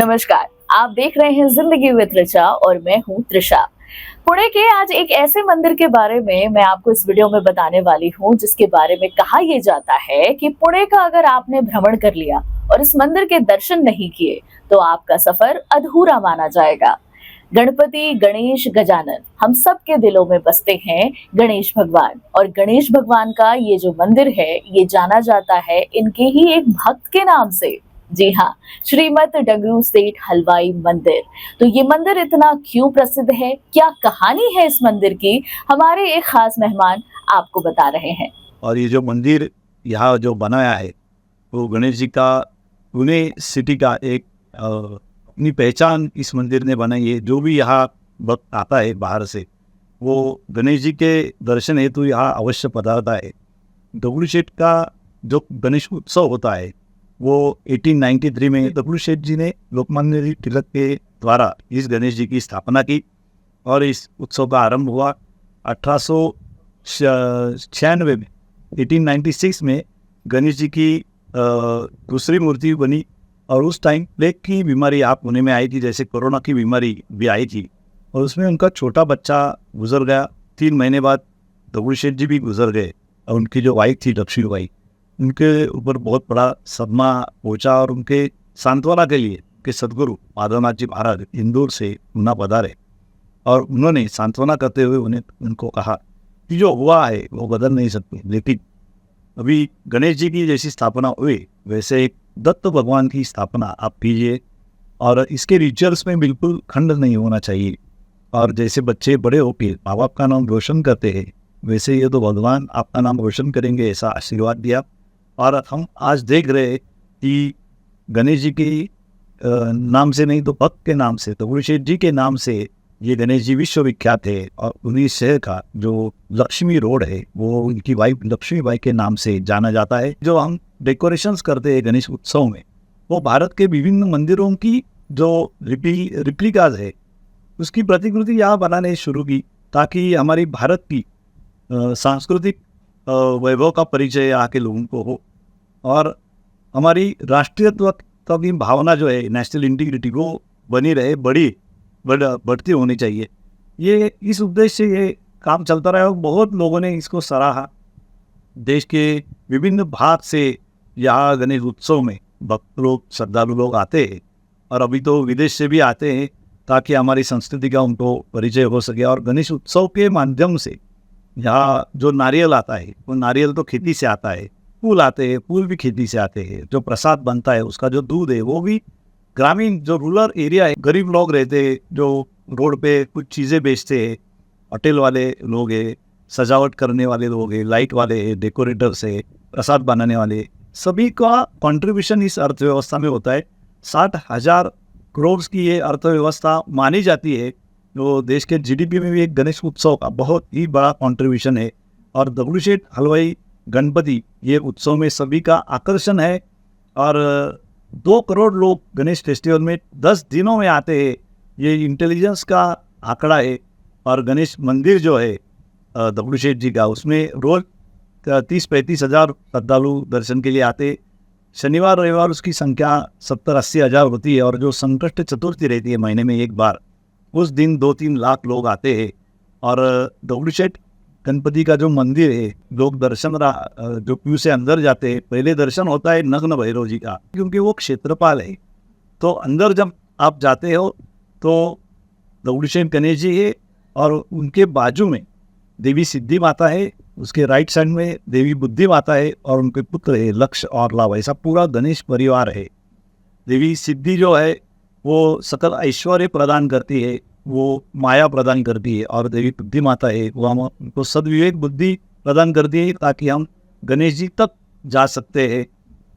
नमस्कार। आप देख रहे हैं जिंदगी विद ऋचा और मैं हूँ त्रिशा। पुणे के आज एक ऐसे मंदिर के बारे में मैं आपको इस वीडियो में बताने वाली हूँ जिसके बारे में कहा यह जाता है कि पुणे का अगर आपने भ्रमण कर लिया और इस मंदिर के दर्शन नहीं किए तो आपका सफर अधूरा माना जाएगा। गणपति गणेश गजानन हम सब के दिलों में बसते हैं गणेश भगवान, और गणेश भगवान का ये जो मंदिर है ये जाना जाता है इनके ही एक भक्त के नाम से। जी हाँ, श्रीमत डगरू सेठ हलवाई मंदिर। तो ये मंदिर इतना क्यों प्रसिद्ध है, क्या कहानी है इस मंदिर की, हमारे एक खास मेहमान आपको बता रहे हैं। और ये जो मंदिर यहाँ जो बनाया है वो गणेश जी का पुणे सिटी का एक अपनी पहचान इस मंदिर ने बनाई है। जो भी यहाँ भक्त आता है बाहर से वो गणेश जी के दर्शन हेतु यहाँ अवश्य पधारता है। दगड़ू शेठ का जो गणेश उत्सव होता है वो 1893 में दगड़ू शेठ जी ने लोकमान्य तिलक के द्वारा इस गणेश जी की स्थापना की और इस उत्सव का आरंभ हुआ 1896 में। 1896 में गणेश जी की दूसरी मूर्ति बनी और उस टाइम प्लेग की बीमारी आप पुणे में आई थी, जैसे कोरोना की बीमारी भी आई थी, और उसमें उनका छोटा बच्चा गुजर गया। 3 महीने बाद दगड़ू शेठ जी भी गुजर गए और उनकी जो वाइफ थी लक्ष्मीबाई, उनके ऊपर बहुत बड़ा सदमा पहुंचा और उनके सांत्वना के लिए कि सदगुरु माधवनाथ जी महाराज इंदौर से पुणे पधारे और उन्होंने सांत्वना करते हुए उनको कहा कि जो हुआ है वो बदल नहीं सकते, लेकिन अभी गणेश जी की जैसी स्थापना हुई वैसे एक दत्त भगवान की स्थापना आप कीजिए और इसके रिचुअल्स में बिल्कुल खंड नहीं होना चाहिए। और जैसे बच्चे बड़े होकर माँ बाप का नाम रोशन करते हैं वैसे ये तो भगवान आपका नाम रोशन करेंगे, ऐसा आशीर्वाद दिया। और हम आज देख रहे हैं कि गणेश जी के नाम से नहीं तो भक्त के नाम से, दगड़ू शेठ जी के नाम से ये गणेश जी विश्वविख्यात है। और उन्हीं शहर का जो लक्ष्मी रोड है वो उनकी वाइफ लक्ष्मीबाई के नाम से जाना जाता है। जो हम डेकोरेशंस करते हैं गणेश उत्सव में वो भारत के विभिन्न मंदिरों की जो रिप्लिकाज है उसकी प्रतिकृति यहाँ बनाने शुरू की ताकि हमारी भारत की सांस्कृतिक वैभव का परिचय यहाँ के लोगों को हो और हमारी राष्ट्रीयत्व की भावना जो है नेशनल इंटीग्रिटी वो बनी रहे, बढ़ती होनी चाहिए। ये इस उद्देश्य से ये काम चलता रहा और बहुत लोगों ने इसको सराहा। देश के विभिन्न भाग से यहाँ गणेश उत्सव में भक्त लोग श्रद्धालु लोग आते हैं और अभी तो विदेश से भी आते हैं ताकि हमारी संस्कृति का उनको परिचय हो सके। और गणेश उत्सव के माध्यम से यहाँ जो नारियल आता है वो नारियल तो खेती से आता है, फूल आते हैं, फूल भी खेती से आते हैं, जो प्रसाद बनता है उसका जो दूध है वो भी ग्रामीण जो रूरल एरिया है, गरीब लोग रहते हैं जो रोड पे कुछ चीज़ें बेचते हैं, होटल वाले लोग हैं, सजावट करने वाले लोग हैं, लाइट वाले हैं, डेकोरेटर्स है, प्रसाद बनाने वाले, सभी का कंट्रीब्यूशन इस अर्थव्यवस्था में होता है। 60,000 करोड़ की ये अर्थव्यवस्था मानी जाती है। तो देश के जीडीपी में भी एक गणेश उत्सव का बहुत ही बड़ा कंट्रीब्यूशन है। और दगड़ू शेठ हलवाई गणपति ये उत्सव में सभी का आकर्षण है और 2 करोड़ लोग गणेश फेस्टिवल में 10 दिनों में आते हैं, ये इंटेलिजेंस का आंकड़ा है। और गणेश मंदिर जो है दगड़ू शेठ जी का उसमें रोज 30-35 हज़ार श्रद्धालु दर्शन के लिए आते। शनिवार रविवार उसकी संख्या 70-80 हज़ार होती है और जो संकष्ट चतुर्थी रहती है महीने में एक बार, उस दिन 2-3 लाख लोग आते हैं। और दगड़ू शेठ गणपति का जो मंदिर है लोग दर्शन जो क्यू से अंदर जाते हैं, पहले दर्शन होता है नग्न भैरव जी का क्योंकि वो क्षेत्रपाल है। तो अंदर जब आप जाते हो तो दगड़ू शेठ गणेश जी है और उनके बाजू में देवी सिद्धि माता है, उसके राइट साइड में देवी बुद्धि माता है और उनके पुत्र है लक्ष्य और लाभ। ऐसा पूरा गणेश परिवार है। देवी सिद्धि जो है वो सकल ऐश्वर्य प्रदान करती है, वो माया प्रदान करती है, और देवी बुद्धि माता है वो हमको सद्विवेक बुद्धि प्रदान करती है ताकि हम गणेश जी तक जा सकते हैं।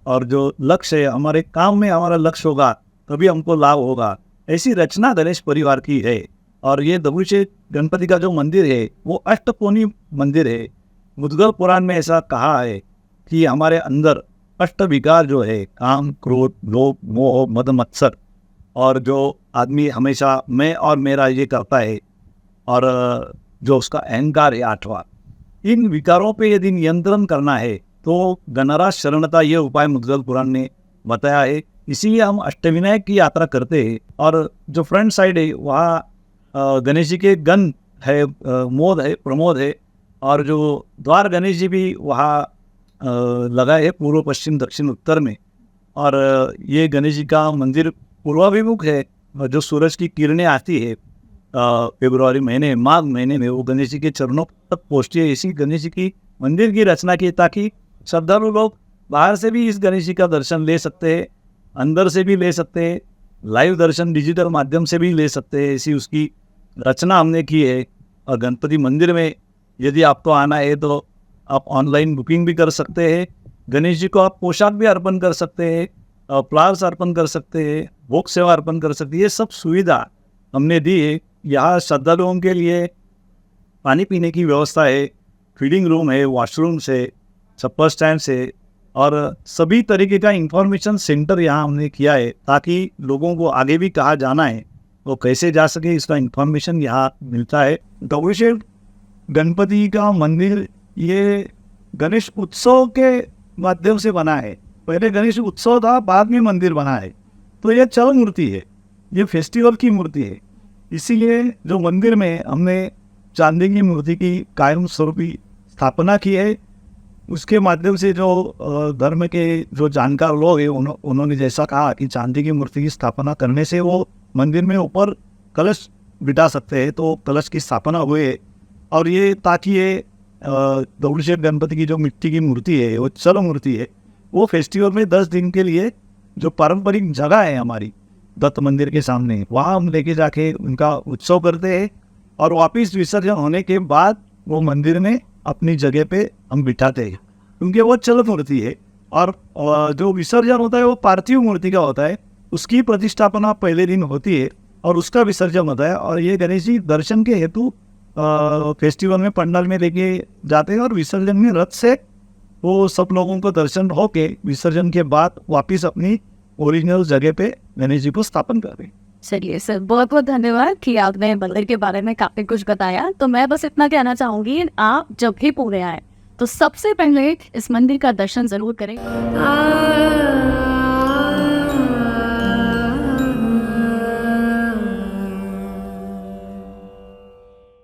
और जो लक्ष्य है हमारे काम में हमारा लक्ष्य होगा तभी हमको लाभ होगा, ऐसी रचना गणेश परिवार की है। और ये दगड़ू शेठ गणपति का जो मंदिर है वो अष्टकोणी मंदिर है। मुद्गल पुराण में ऐसा कहा है कि हमारे अंदर अष्ट विकार जो है काम क्रोध लोभ मोह मद मत्सर, और जो आदमी हमेशा मैं और मेरा ये करता है और जो उसका अहंकार है 8वां, इन विकारों पे यदि नियंत्रण करना है तो गणराज शरणता ये उपाय मुद्गल पुराण ने बताया है इसीलिए हम अष्टविनायक की यात्रा करते हैं। और जो फ्रंट साइड है वहाँ गणेश जी के गण है, मोद है, प्रमोद है, और जो द्वार गणेश जी भी वहाँ लगा है पूर्व पश्चिम दक्षिण उत्तर में। और ये गणेश जी का मंदिर पूर्वाभिमुख है, और जो सूरज की किरणें आती है फरवरी महीने, माघ महीने में, वो गणेश जी के चरणों तक पहुँचती है। इसी गणेश जी की मंदिर की रचना की ताकि श्रद्धालु लोग बाहर से भी इस गणेश जी का दर्शन ले सकते हैं, अंदर से भी ले सकते हैं, लाइव दर्शन डिजिटल माध्यम से भी ले सकते हैं। ऐसी उसकी रचना हमने की है। और गणपति मंदिर में यदि आपको आना है तो आप ऑनलाइन बुकिंग भी कर सकते हैं। गणेश जी को आप पोशाक भी अर्पण कर सकते हैं, फ्लावर्स अर्पण कर सकते हैं, भोग सेवा अर्पण कर सकते हैं। ये सब सुविधा हमने दी है। यहाँ श्रद्धालुओं के लिए पानी पीने की व्यवस्था है, फीडिंग रूम है, वॉशरूम्स है, चप्पल स्टैंड है, और सभी तरीके का इंफॉर्मेशन सेंटर यहाँ हमने किया है ताकि लोगों को आगे भी कहाँ जाना है वो कैसे जा सके, इसका इंफॉर्मेशन यहाँ मिलता है। गौरीशेठ गणपति का मंदिर ये गणेश उत्सव के माध्यम से बना है। पहले गणेश उत्सव था, बाद में मंदिर बना है। तो ये चल मूर्ति है, ये फेस्टिवल की मूर्ति है। इसीलिए जो मंदिर में हमने चांदी की मूर्ति की कायम स्वरूपी स्थापना की है, उसके माध्यम से जो धर्म के जो जानकार लोग हैं उन्होंने जैसा कहा कि चांदी की मूर्ति की स्थापना करने से वो मंदिर में ऊपर कलश बिठा सकते हैं, तो कलश की स्थापना हुई है। और ये ताकि ये गौरीशेठ गणपति की जो मिट्टी की मूर्ति है, वो चल मूर्ति है, वो फेस्टिवल में 10 दिन के लिए जो पारंपरिक जगह है हमारी दत्त मंदिर के सामने, वहाँ हम लेके जाके उनका उत्सव करते हैं, और वापिस विसर्जन होने के बाद वो मंदिर में अपनी जगह पे हम बिठाते हैं, क्योंकि वो चल मूर्ति है। और जो विसर्जन होता है वो पार्थिव मूर्ति का होता है, उसकी प्रतिष्ठापना पहले दिन होती है और उसका विसर्जन होता है। और ये गणेश जी दर्शन के हेतु फेस्टिवल में पंडाल में लेके जाते हैं, और विसर्जन में रथ से वो सब लोगों को दर्शन होके विसर्जन के बाद वापस अपनी ओरिजिनल जगह पे गणेश जी को स्थापन कर रहे हैं। चलिए सर, बहुत बहुत धन्यवाद कि आपने मंदिर के बारे में काफी कुछ बताया। तो मैं बस इतना कहना चाहूंगी, आप जब भी पुणे आए तो सबसे पहले इस मंदिर का दर्शन जरूर करें।